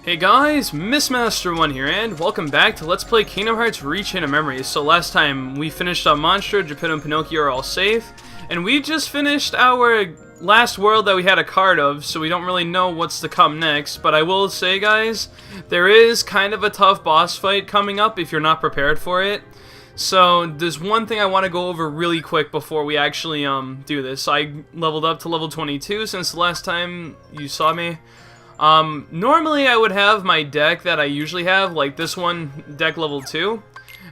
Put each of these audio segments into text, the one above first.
Hey guys, Missmaster1 here, and welcome back to Let's Play Kingdom Hearts Rechain of Memories. So last time we finished up Monstro, Geppetto, and Pinocchio are all safe, and we just finished our last world that we had a card of, so we don't really know what's to come next. But I will say, guys, there is kind of a tough boss fight coming up if you're not prepared for it. So there's one thing I want to go over really quick before we actually do this. I leveled up to level 22 since the last time you saw me. Normally I would have my deck that I usually have, like this one, deck level 2,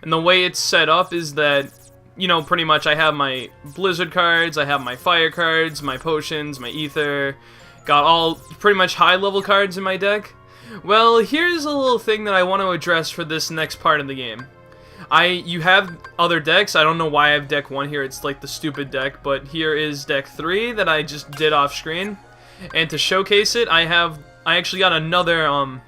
and the way it's set up is that, you know, pretty much I have my Blizzard cards, I have my Fire cards, my Potions, my Ether, got all pretty much high level cards in my deck. Well, here's a little thing that I want to address for this next part of the game. You have other decks. I don't know why I have deck 1 here, it's like the stupid deck, but here is deck 3 that I just did off screen. And to showcase it, I actually got another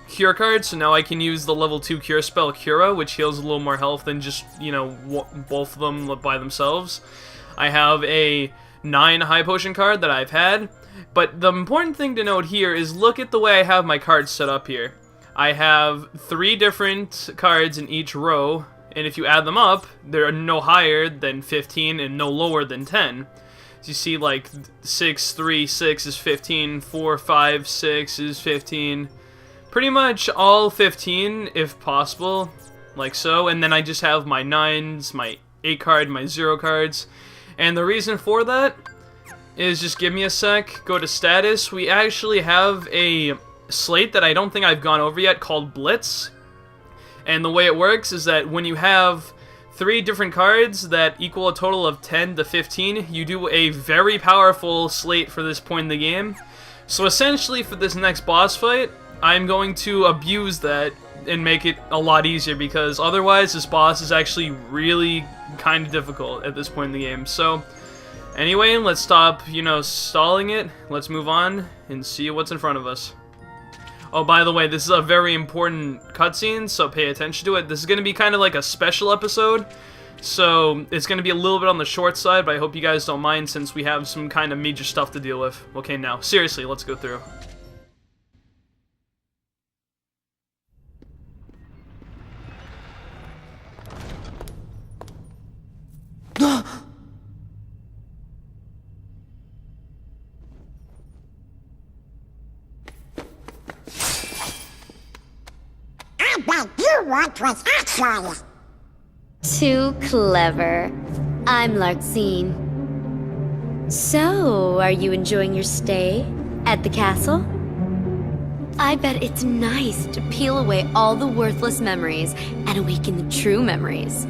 cure card, so now I can use the level 2 cure spell Cura, which heals a little more health than just, you know, both of them by themselves. I have a 9 high potion card that I've had, but the important thing to note here is look at the way I have my cards set up here. I have 3 different cards in each row, and if you add them up, they're no higher than 15 and no lower than 10. You see, like, 6, 3, 6 is 15, 4, 5, 6 is 15. Pretty much all 15, if possible, like so. And then I just have my 9s, my 8 card, my 0 cards. And the reason for that is, just give me a sec, go to status. We actually have a slate that I don't think I've gone over yet called Blitz. And the way it works is that when you have 3 different cards that equal a total of 10 to 15, you do a very powerful slate for this point in the game. So essentially for this next boss fight, I'm going to abuse that and make it a lot easier, because otherwise this boss is actually really kind of difficult at this point in the game. So anyway, let's stop, you know, stalling it. Let's move on and see what's in front of us. Oh, by the way, this is a very important cutscene, so pay attention to it. This is going to be kind of like a special episode, so it's going to be a little bit on the short side, but I hope you guys don't mind since we have some kind of major stuff to deal with. Okay, now, seriously, let's go through. What you want was actually Too clever. I'm Larxene. So, are you enjoying your stay at the castle? I bet it's nice to peel away all the worthless memories and awaken the true memories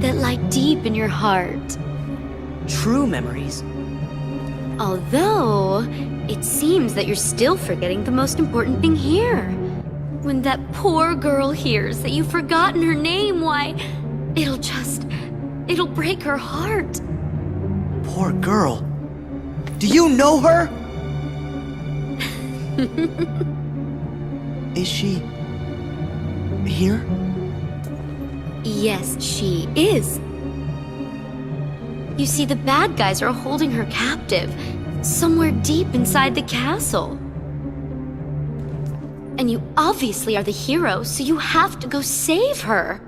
that lie deep in your heart. True memories? Although, it seems that you're still forgetting the most important thing here. When that poor girl hears that you've forgotten her name, why, it'll break her heart. Poor girl. Do you know her? Is she here? Yes, she is. You see, the bad guys are holding her captive, somewhere deep inside the castle. And you obviously are the hero, so you have to go save her.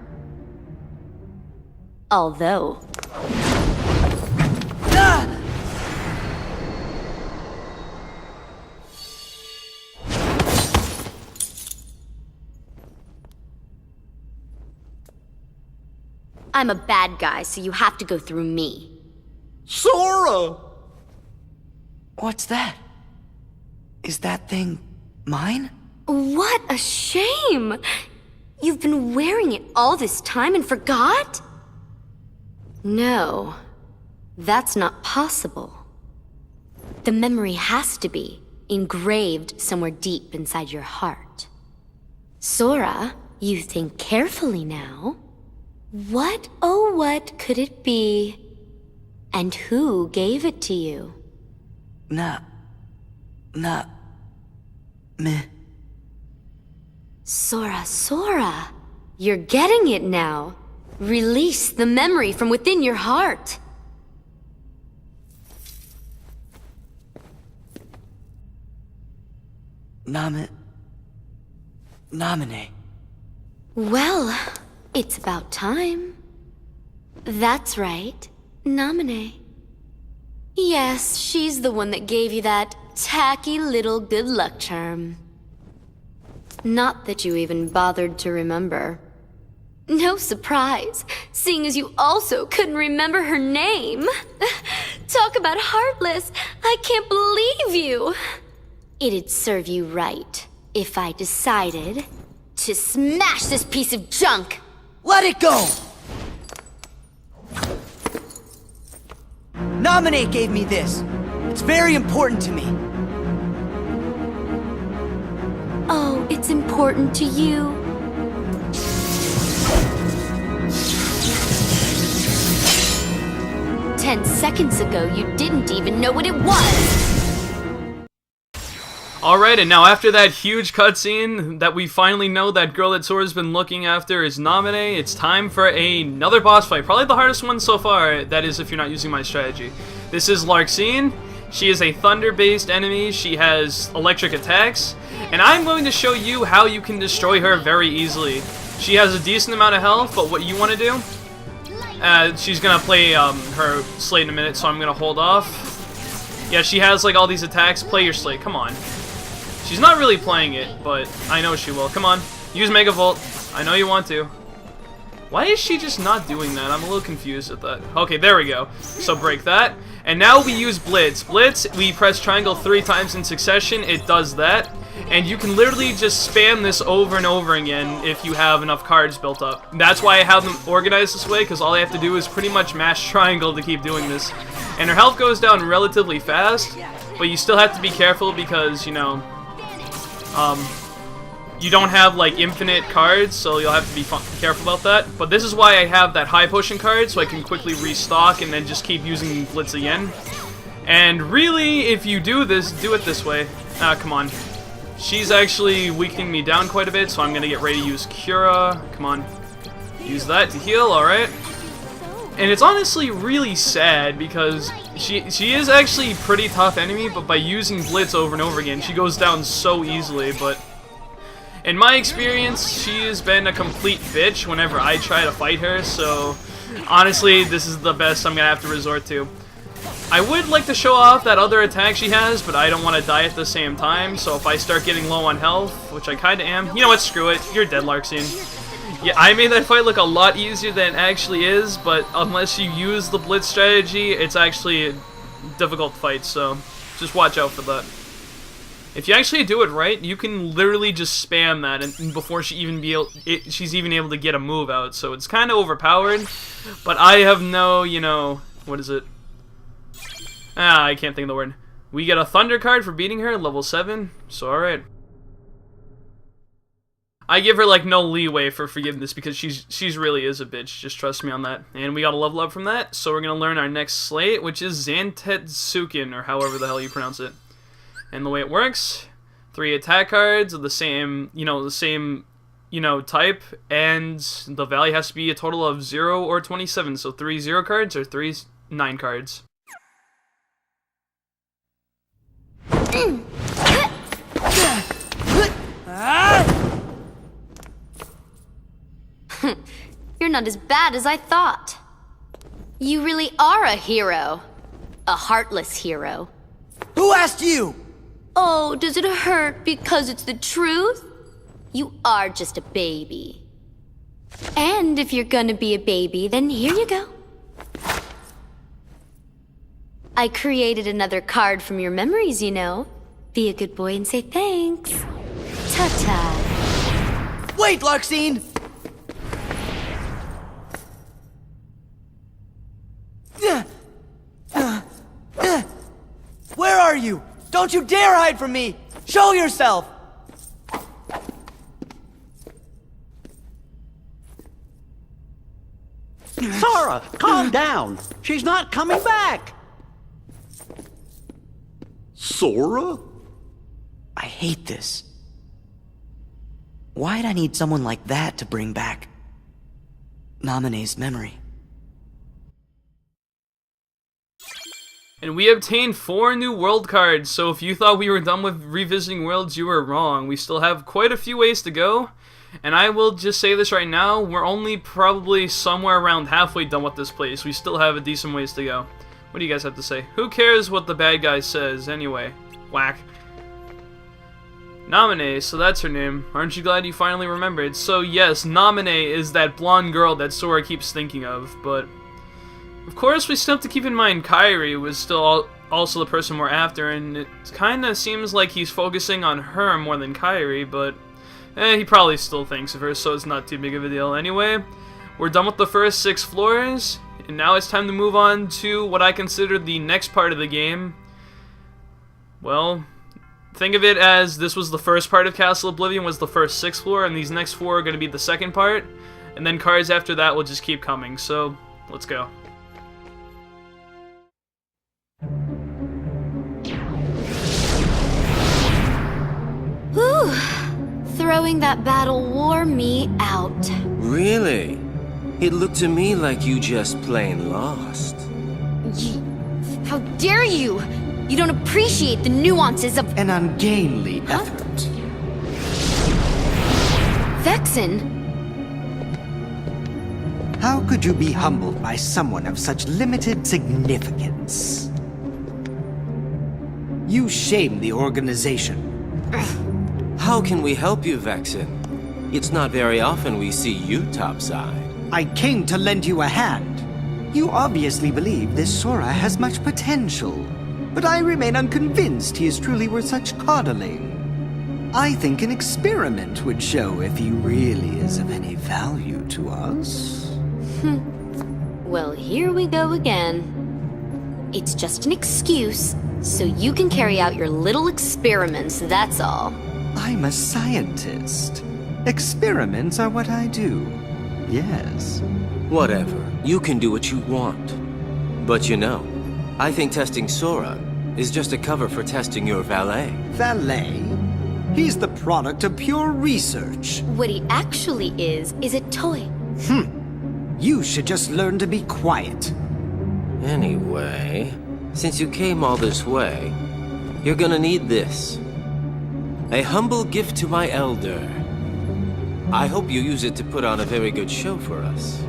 Although... I'm a bad guy, so you have to go through me. Sora! What's that? Is that thing mine? What a shame! You've been wearing it all this time and forgot? No, that's not possible. The memory has to be engraved somewhere deep inside your heart. Sora, you think carefully now. What, oh what could it be? And who gave it to you? Meh. Sora, you're getting it now. Release the memory from within your heart. Naminé. Well, it's about time. That's right, Naminé. Yes, she's the one that gave you that tacky little good luck charm. Not that you even bothered to remember. No surprise, seeing as you also couldn't remember her name. Talk about heartless, I can't believe you. It'd serve you right if I decided to smash this piece of junk. Let it go! Naminé gave me this. It's very important to me. Oh, it's important to you. Ten seconds ago, you didn't even know what it was. Alright, and now after that huge cutscene that we finally know that girl that Sora's been looking after is Naminé, it's time for another boss fight. Probably the hardest one so far, that is if you're not using my strategy. This is Larxene. She is a thunder-based enemy. She has electric attacks, and I'm going to show you how you can destroy her very easily. She has a decent amount of health, but what you want to do, she's going to play her slate in a minute, so I'm going to hold off. Yeah, she has like all these attacks. Play your slate, come on. She's not really playing it, but I know she will. Come on, use Mega Volt. I know you want to. Why is she just not doing that? I'm a little confused at that. Okay, there we go. So break that. And now we use Blitz. Blitz, we press triangle 3 times in succession. It does that. And you can literally just spam this over and over again if you have enough cards built up. That's why I have them organized this way, because all I have to do is pretty much mash triangle to keep doing this. And her health goes down relatively fast, but you still have to be careful because, you know, you don't have like infinite cards, so you'll have to be careful about that. But this is why I have that high potion card, so I can quickly restock and then just keep using Blitz again. And really, if you do this, do it this way. Come on. She's actually weakening me down quite a bit, so I'm gonna get ready to use Cura. Come on. Use that to heal, alright. And it's honestly really sad because she is actually a pretty tough enemy, but by using Blitz over and over again, she goes down so easily. But in my experience, she has been a complete bitch whenever I try to fight her, so honestly, this is the best I'm gonna have to resort to. I would like to show off that other attack she has, but I don't want to die at the same time, so if I start getting low on health, which I kinda am, you know what, screw it, you're dead, Larxene. Yeah, I made that fight look a lot easier than it actually is, but unless you use the Blitz strategy, it's actually a difficult fight, so just watch out for that. If you actually do it right, you can literally just spam that and before she's even able to get a move out, so it's kind of overpowered, but I have no, you know, what is it? I can't think of the word. We get a Thunder card for beating her, level 7, so alright. I give her like no leeway for forgiveness because she's really is a bitch. Just trust me on that. And we got a level up from that, so we're gonna learn our next slate, which is Zantetsuken, or however the hell you pronounce it. And the way it works: 3 attack cards of the same, type, and the value has to be a total of 0 or 27. So 3 0 cards or 3 9 cards. You're not as bad as I thought. You really are a hero. A heartless hero. Who asked you? Oh, does it hurt because it's the truth? You are just a baby. And if you're gonna be a baby, then here you go. I created another card from your memories, you know. Be a good boy and say thanks. Ta-ta. Wait, Larxene! Where are you? Don't you dare hide from me! Show yourself! Sora, calm down. She's not coming back. Sora? I hate this. Why'd I need someone like that to bring back Naminé's memory? And we obtained 4 new world cards, so if you thought we were done with revisiting worlds, you were wrong. We still have quite a few ways to go, and I will just say this right now, we're only probably somewhere around halfway done with this place. We still have a decent ways to go. What do you guys have to say? Who cares what the bad guy says, anyway? Whack. Naminé, so that's her name. Aren't you glad you finally remembered? So yes, Naminé is that blonde girl that Sora keeps thinking of, but of course we still have to keep in mind Kairi was still also the person we're after, and it kinda seems like he's focusing on her more than Kairi, but he probably still thinks of her, so it's not too big of a deal. Anyway, we're done with the first 6 floors, and now it's time to move on to what I consider the next part of the game. Well, think of it as this was the first part of Castle Oblivion, was the first 6th floor, and these next 4 are going to be the second part, and then cards after that will just keep coming, so let's go. Whew. Throwing that battle wore me out. Really? It looked to me like you just plain lost. How dare you! You don't appreciate the nuances of An ungainly effort. Vexen. How could you be humbled by someone of such limited significance? You shame the organization. How can we help you, Vexen? It's not very often we see you topside. I came to lend you a hand. You obviously believe this Sora has much potential, but I remain unconvinced he is truly worth such coddling. I think an experiment would show if he really is of any value to us. Well, here we go again. It's just an excuse, so you can carry out your little experiments, that's all. I'm a scientist. Experiments are what I do. Yes. Whatever. You can do what you want. But you know, I think testing Sora is just a cover for testing your valet. Valet? He's the product of pure research. What he actually is a toy. You should just learn to be quiet. Anyway, since you came all this way, you're gonna need this. A humble gift to my elder. I hope you use it to put on a very good show for us.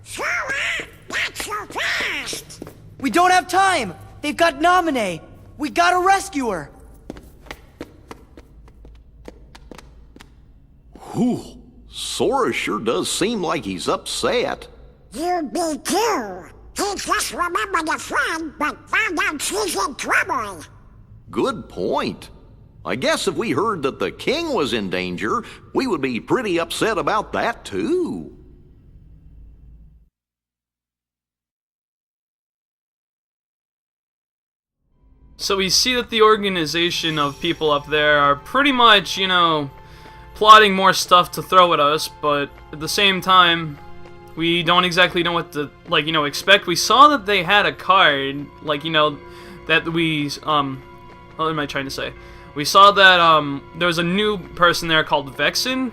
Sora, not so fast! We don't have time! They've got Naminé! We gotta rescue her! Whew. Sora sure does seem like he's upset. You be too. He just remembered a friend, but found out she's in trouble. Good point. I guess if we heard that the king was in danger, we would be pretty upset about that too. So we see that the organization of people up there are pretty much, you know, plotting more stuff to throw at us, but at the same time, we don't exactly know what to, like, you know, expect. We saw that they had a card, like, you know, that we, what am I trying to say? We saw that, there was a new person there called Vexen,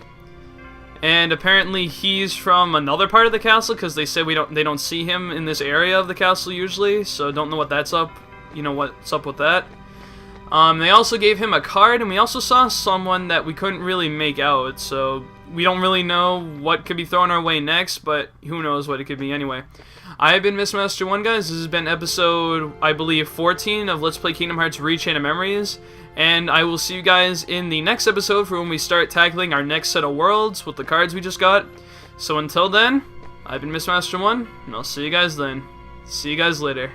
and apparently he's from another part of the castle, because they said they don't see him in this area of the castle usually, so don't know what that's up, you know, what's up with that. They also gave him a card, and we also saw someone that we couldn't really make out, so we don't really know what could be thrown our way next, but who knows what it could be anyway. I have been Mistmaster1, guys. This has been episode, I believe, 14 of Let's Play Kingdom Hearts Rechain of Memories, and I will see you guys in the next episode for when we start tackling our next set of worlds with the cards we just got. So until then, I've been Mistmaster1, and I'll see you guys then. See you guys later.